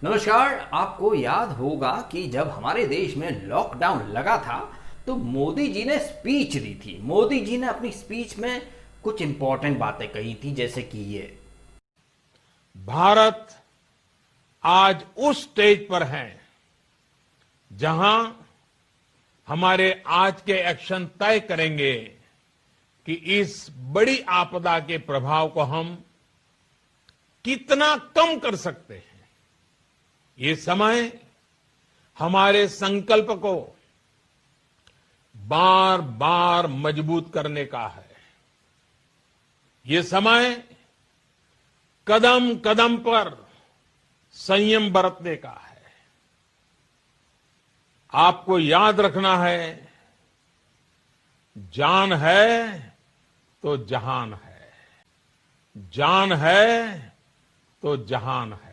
नमस्कार। आपको याद होगा कि जब हमारे देश में लॉकडाउन लगा था तो मोदी जी ने स्पीच दी थी। मोदी जी ने अपनी स्पीच में कुछ इंपॉर्टेंट बातें कही थी, जैसे कि ये। भारत आज उस स्टेज पर है जहां हमारे आज के एक्शन तय करेंगे कि इस बड़ी आपदा के प्रभाव को हम कितना कम कर सकते हैं। ये समय हमारे संकल्प को बार बार मजबूत करने का है। ये समय कदम कदम पर संयम बरतने का है। आपको याद रखना है, जान है तो जहान है, जान है तो जहान है,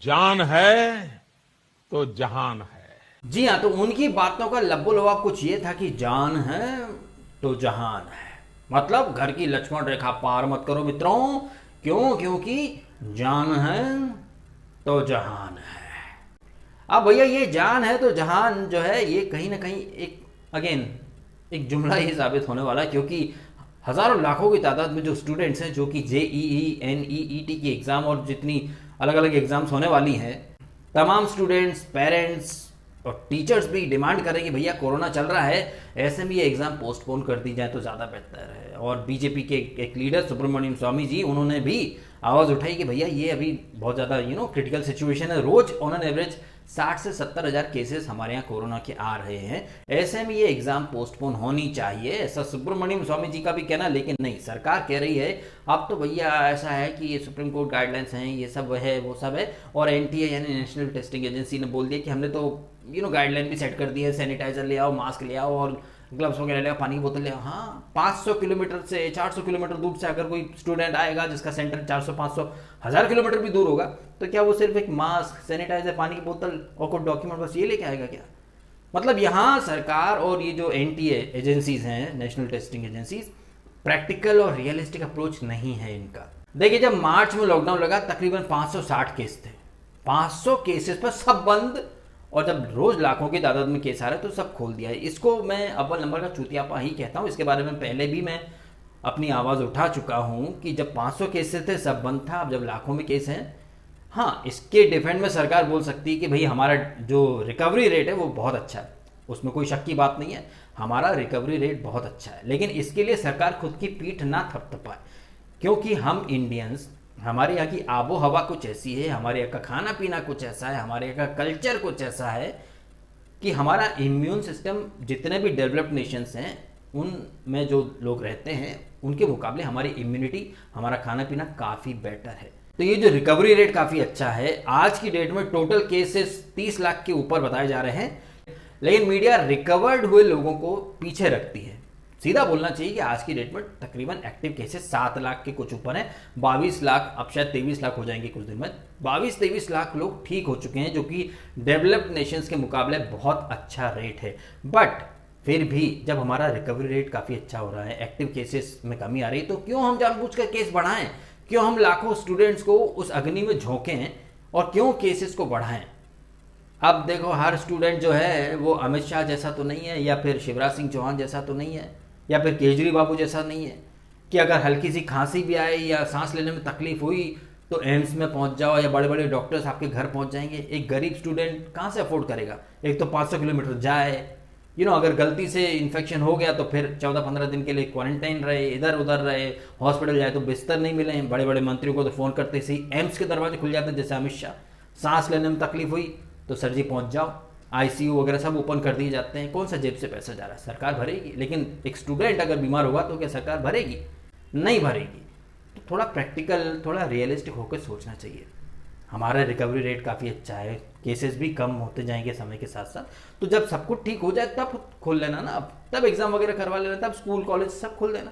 जान है तो जहान है। जी हाँ, तो उनकी बातों का लबोलबाब कुछ ये था कि जान है तो जहान है। मतलब घर की लक्ष्मण रेखा पार मत करो मित्रों। क्यों? क्योंकि जान है तो जहान है। अब भैया ये जान है तो जहान जो है ये कहीं ना कहीं एक अगेन एक जुमला ही साबित होने वाला है, क्योंकि हजारों लाखों की तादाद में जो स्टूडेंट्स हैं जो कि जेईई एनईईटी की एग्ज़ाम और जितनी अलग अलग एग्ज़ाम्स होने वाली हैं, तमाम स्टूडेंट्स, पेरेंट्स और टीचर्स भी डिमांड कर रहे हैं कि भैया कोरोना चल रहा है, ऐसे में ये एग्ज़ाम पोस्टपोन कर दी जाए तो ज़्यादा बेहतर है। और बीजेपी के एक लीडर सुब्रमण्यम स्वामी जी, उन्होंने भी आवाज़ उठाई कि भैया ये अभी बहुत ज़्यादा क्रिटिकल सिचुएशन है। रोज़ ऑन एन एवरेज 60 से 70 हज़ार केसेस हमारे यहाँ कोरोना के आ रहे हैं, ऐसे में ये एग्ज़ाम पोस्टपोन होनी चाहिए, ऐसा सुब्रमण्यम स्वामी जी का भी कहना। लेकिन नहीं, सरकार कह रही है अब तो भैया ऐसा है कि ये सुप्रीम कोर्ट गाइडलाइंस हैं, ये सब है वो सब है। और एनटीए यानी नेशनल टेस्टिंग एजेंसी ने बोल दिया कि हमने तो गाइडलाइन भी सेट कर दी है, सैनिटाइजर ले आओ, मास्क ले आओ और ग्लव्स वगैरह ले आओ, पानी की बोतल ले आओ। हाँ, 500 किलोमीटर से 400 किलोमीटर दूर से अगर कोई स्टूडेंट आएगा जिसका सेंटर 400 500 1000 किलोमीटर भी दूर होगा, तो क्या वो सिर्फ एक मास्क, सैनिटाइजर, पानी की बोतल और कुछ डॉक्यूमेंट बस ये लेके आएगा क्या? मतलब यहाँ सरकार और ये जो एनटीए एजेंसीज हैं, नेशनल टेस्टिंग एजेंसीज, प्रैक्टिकल और रियलिस्टिक अप्रोच नहीं है इनका। देखिए, जब मार्च में लॉकडाउन लगा तकरीबन 560 केस थे। 500 केसेस पर सब बंद, और जब रोज लाखों की तादाद में केस आ रहे हैं तो सब खोल दिया है। इसको मैं अव्वल नंबर का चूतियापा ही कहता हूँ। इसके बारे में पहले भी मैं अपनी आवाज़ उठा चुका हूँ कि जब 500 केसेस थे सब बंद था, अब जब लाखों में केस हैं, हाँ, इसके डिफेंड में सरकार बोल सकती है कि भाई हमारा जो रिकवरी रेट है वो बहुत अच्छा है, उसमें कोई शक की बात नहीं है, हमारा रिकवरी रेट बहुत अच्छा है। लेकिन इसके लिए सरकार खुद की पीठ ना थपथपाए, क्योंकि हम इंडियंस, हमारे यहाँ की आबो हवा कुछ ऐसी है, हमारे यहाँ का खाना पीना कुछ ऐसा है, हमारे यहाँ का कल्चर कुछ ऐसा है कि हमारा इम्यून सिस्टम जितने भी डेवलप्ड नेशंस हैं उनमें जो लोग रहते हैं उनके मुकाबले हमारी इम्यूनिटी, हमारा खाना पीना काफ़ी बेटर है। तो ये जो रिकवरी रेट काफ़ी अच्छा है। आज की डेट में टोटल केसेस 30 लाख के ऊपर बताए जा रहे हैं, लेकिन मीडिया रिकवर्ड हुए लोगों को पीछे रखती है। सीधा बोलना चाहिए कि आज की डेट में तकरीबन एक्टिव केसेस 7 लाख के कुछ ऊपर हैं। 22 लाख, अब शायद 23 लाख हो जाएंगे कुछ दिन में। 22-23 लाख लोग ठीक हो चुके हैं, जो कि डेवलप्ड नेशंस के मुकाबले बहुत अच्छा रेट है। बट फिर भी जब हमारा रिकवरी रेट काफ़ी अच्छा हो रहा है, एक्टिव केसेस में कमी आ रही है, तो क्यों हम जानबूझकर केस बढ़ाएं? क्यों हम लाखों स्टूडेंट्स को उस अग्नि में झोंकें और क्यों केसेस को बढ़ाएं? अब देखो, हर स्टूडेंट जो है वो अमित शाह जैसा तो नहीं है, या फिर शिवराज सिंह चौहान जैसा तो नहीं है, या फिर केजरीवाल बाबू जैसा नहीं है कि अगर हल्की सी खांसी भी आए या सांस लेने में तकलीफ हुई तो एम्स में पहुंच जाओ, या बड़े बड़े डॉक्टर्स आपके घर पहुंच जाएंगे। एक गरीब स्टूडेंट कहाँ से अफोर्ड करेगा? एक तो 500 किलोमीटर जाए, अगर गलती से इन्फेक्शन हो गया तो फिर 14-15 दिन के लिए क्वारंटाइन रहे, इधर उधर रहे, हॉस्पिटल जाए तो बिस्तर नहीं मिले। बड़े बड़े मंत्रियों को तो फ़ोन करते ही एम्स के दरवाजे खुल जाते हैं, जैसे अमित शाह। सांस लेने में तकलीफ हुई तो सर जी पहुँच जाओ, आईसीयू वगैरह सब ओपन कर दिए जाते हैं। कौन सा जेब से पैसा जा रहा है? सरकार भरेगी। लेकिन एक स्टूडेंट अगर बीमार होगा तो क्या सरकार भरेगी? नहीं भरेगी। तो थोड़ा प्रैक्टिकल, थोड़ा रियलिस्टिक होकर सोचना चाहिए। हमारा रिकवरी रेट काफ़ी अच्छा है, केसेस भी कम होते जाएंगे समय के साथ साथ। तो जब सब कुछ ठीक हो जाए तब खोल लेना ना, तब एग्जाम वगैरह करवा लेना, तब स्कूल कॉलेज सब खोल देना।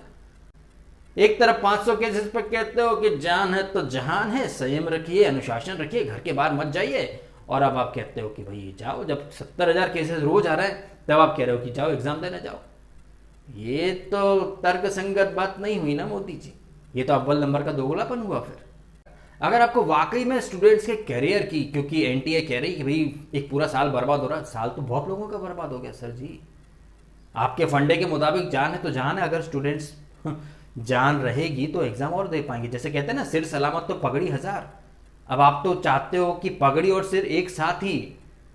एक तरफ 500 केसेस पर कहते हो कि जान है तो जहान है, संयम रखिए, अनुशासन रखिए, घर के बाहर मत जाइए, और अब आप कहते हो कि भाई जाओ, जब 70,000 केसेस रोज आ रहे हैं तब आप कह रहे हो कि जाओ एग्जाम देने जाओ। ये तो तर्क संगत बात नहीं हुई ना मोदी जी, ये तो अव्वल नंबर का दोगलापन हुआ। फिर अगर आपको वाकई में स्टूडेंट्स के करियर की, क्योंकि एनटीए कह रही कि भाई एक पूरा साल बर्बाद हो रहा है, साल तो बहुत लोगों का बर्बाद हो गया सर जी। आपके फंडे के मुताबिक जान है तो जान है, अगर स्टूडेंट्स जान रहेगी तो एग्जाम और दे पाएंगे। जैसे कहते हैं ना, सिर सलामत तो पगड़ी हजार। अब आप तो चाहते हो कि पगड़ी और सिर एक साथ ही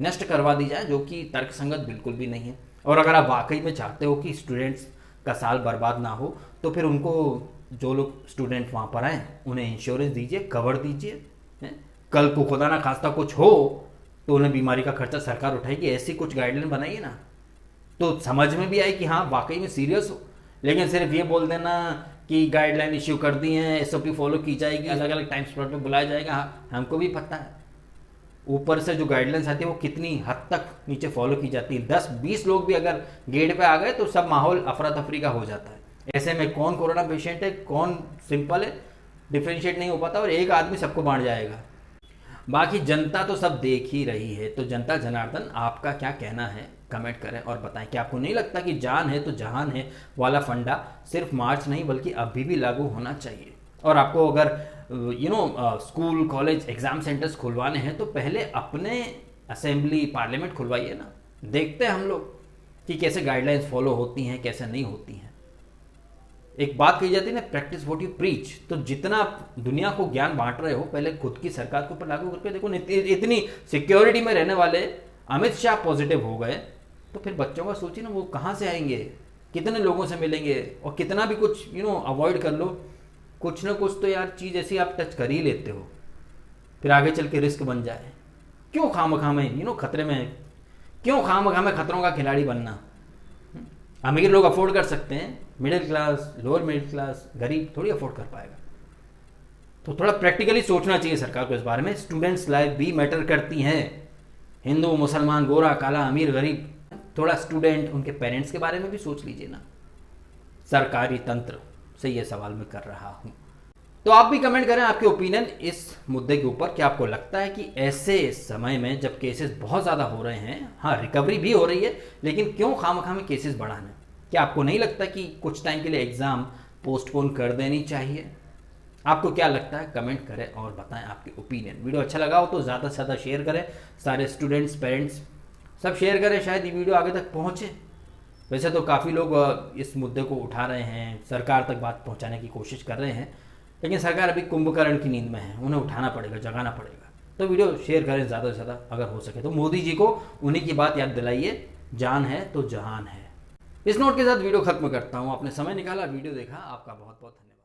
नष्ट करवा दी जाए, जो कि तर्कसंगत बिल्कुल भी नहीं है। और अगर आप वाकई में चाहते हो कि स्टूडेंट्स का साल बर्बाद ना हो, तो फिर उनको, जो लोग स्टूडेंट वहाँ पर आए, उन्हें इंश्योरेंस दीजिए, कवर दीजिए। कल को खुदा ना खास्ता कुछ हो तो उन्हें बीमारी का खर्चा सरकार उठाएगी। ऐसी कुछ गाइडलाइन बनाइए ना, तो समझ में भी आए कि हाँ वाकई में सीरियस हो। लेकिन सिर्फ ये बोल देना कि गाइडलाइन इश्यू कर दी हैं, एसओपी फॉलो की जाएगी, अलग अलग टाइम स्लॉट में बुलाया जाएगा, हाँ हमको भी पता है ऊपर से जो गाइडलाइंस आती है वो कितनी हद तक नीचे फॉलो की जाती है। 10-20 लोग भी अगर गेट पे आ गए तो सब माहौल अफरा तफरी का हो जाता है। ऐसे में कौन कोरोना पेशेंट है, कौन सिंपल है, डिफ्रेंशिएट नहीं हो पाता, और एक आदमी सबको बांट जाएगा। बाकी जनता तो सब देख ही रही है। तो जनता जनार्दन, आपका क्या कहना है कमेंट करें और बताएं कि आपको नहीं लगता कि जान है तो जहान है वाला फंडा सिर्फ मार्च नहीं बल्कि अभी भी लागू होना चाहिए। और आपको अगर स्कूल कॉलेज एग्जाम सेंटर्स खुलवाने हैं तो पहले अपने असेंबली पार्लियामेंट खुलवाइए ना, देखते हैं हम लोग कि कैसे गाइडलाइंस फॉलो होती हैं, कैसे नहीं होती हैं। एक बात कही जाती है ना, प्रैक्टिस व्हाट यू प्रीच। तो जितना आप दुनिया को ज्ञान बांट रहे हो, पहले खुद की सरकार के ऊपर लागू करके देखो। इतनी सिक्योरिटी में रहने वाले अमित शाह पॉजिटिव हो गए, तो फिर बच्चों का सोचिए ना, वो कहाँ से आएंगे, कितने लोगों से मिलेंगे। और कितना भी कुछ अवॉइड कर लो, कुछ ना कुछ तो यार चीज़ ऐसी आप टच कर ही लेते हो, फिर आगे चल के रिस्क बन जाए। क्यों खामखा में खतरे में, क्यों खामखा में खतरों का खिलाड़ी बनना। अमीर लोग अफोर्ड कर सकते हैं, middle class, lower middle class, गरीब थोड़ी अफोर्ड कर पाएगा। तो थोड़ा प्रैक्टिकली सोचना चाहिए सरकार को इस बारे में। स्टूडेंट्स लाइफ भी मैटर करती हैं, हिंदू मुसलमान, गोरा काला, अमीर गरीब। थोड़ा स्टूडेंट, उनके पेरेंट्स के बारे में भी सोच लीजिए ना। सरकारी तंत्र से ये सवाल मैं कर रहा हूं। तो आप भी कमेंट करें आपके ओपिनियन इस मुद्दे के ऊपर। क्या आपको लगता है कि ऐसे समय में जब केसेस बहुत ज़्यादा हो रहे हैं, हाँ रिकवरी भी हो रही है, लेकिन क्यों खामखा में केसेस बढ़ाने? क्या आपको नहीं लगता कि कुछ टाइम के लिए एग्ज़ाम पोस्टपोन कर देनी चाहिए? आपको क्या लगता है कमेंट करें और बताएं आपके ओपिनियन। वीडियो अच्छा लगा हो तो ज़्यादा से ज़्यादा शेयर करें, सारे स्टूडेंट्स, पेरेंट्स सब शेयर करें, शायद ये वीडियो आगे तक पहुँचे। वैसे तो काफ़ी लोग इस मुद्दे को उठा रहे हैं, सरकार तक बात पहुंचाने की कोशिश कर रहे हैं, लेकिन सरकार अभी कुंभकर्ण की नींद में है, उन्हें उठाना पड़ेगा, जगाना पड़ेगा। तो वीडियो शेयर करें ज़्यादा से ज़्यादा, अगर हो सके तो मोदी जी को उन्हीं की बात याद दिलाइए, जान है तो जहान है। इस नोट के साथ वीडियो खत्म करता हूँ। आपने समय निकाला, वीडियो देखा, आपका बहुत बहुत धन्यवाद।